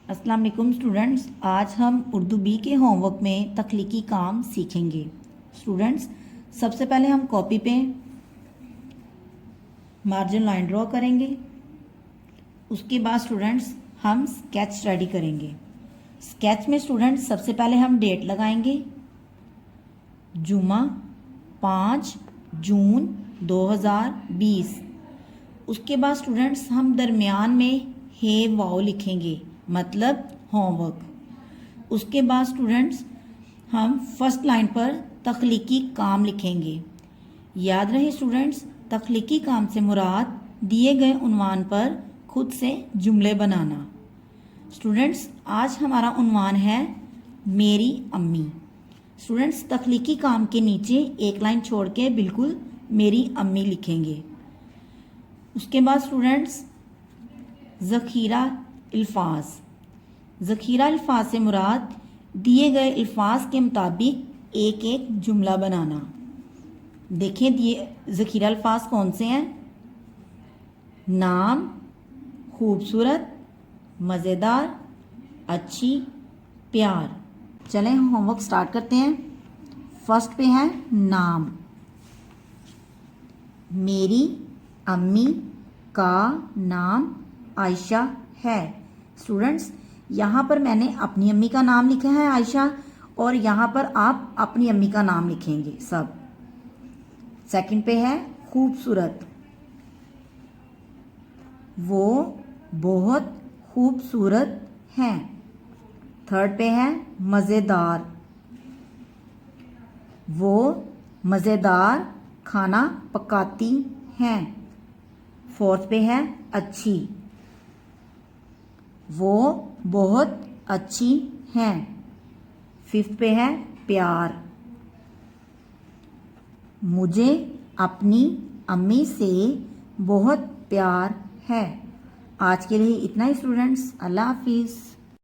अस्सलाम वालेकुम स्टूडेंट्स, आज हम उर्दू बी के होमवर्क में तख्लीकी काम सीखेंगे। स्टूडेंट्स, सबसे पहले हम कॉपी पे मार्जिन लाइन ड्रॉ करेंगे। उसके बाद स्टूडेंट्स हम स्केच रेडी करेंगे। स्केच में स्टूडेंट्स सबसे पहले हम डेट लगाएंगे, जुमा 5 जून 2020। उसके बाद स्टूडेंट्स हम दरमियान में हे वाओ लिखेंगे, मतलब होमवर्क। उसके बाद स्टूडेंट्स हम फर्स्ट लाइन पर तख्लीकी काम लिखेंगे। याद रहे स्टूडेंट्स, तख्लीकी काम से मुराद दिए गए उन्वान पर खुद से जुमले बनाना। स्टूडेंट्स, आज हमारा उन्वान है मेरी अम्मी। स्टूडेंट्स, तख्लीकी काम के नीचे एक लाइन छोड़ के बिल्कुल मेरी अम्मी लिखेंगे। उसके बाद स्टूडेंट्स ज़ख़ीरा अल्फाज। ज़ख़ीरा अल्फाज से मुराद दिए गए अल्फाज के मुताबिक एक एक जुमला बनाना। देखें दिए ज़ख़ीरा अल्फाज कौन से हैं? नाम, खूबसूरत, मज़ेदार, अच्छी, प्यार। चलें हम होमवर्क स्टार्ट करते हैं। फर्स्ट पे है नाम। मेरी अम्मी का नाम आयशा है। स्टूडेंट्स, यहाँ पर मैंने अपनी अम्मी का नाम लिखा है आयशा, और यहाँ पर आप अपनी अम्मी का नाम लिखेंगे सब। सेकंड पे है खूबसूरत। वो बहुत खूबसूरत हैं। थर्ड पे है मज़ेदार। वो मज़ेदार खाना पकाती हैं। फोर्थ पे है अच्छी। वो बहुत अच्छी हैं। फिफ्थ पे है प्यार। मुझे अपनी अम्मी से बहुत प्यार है। आज के लिए इतना ही स्टूडेंट्स। अल्लाह हाफिज़।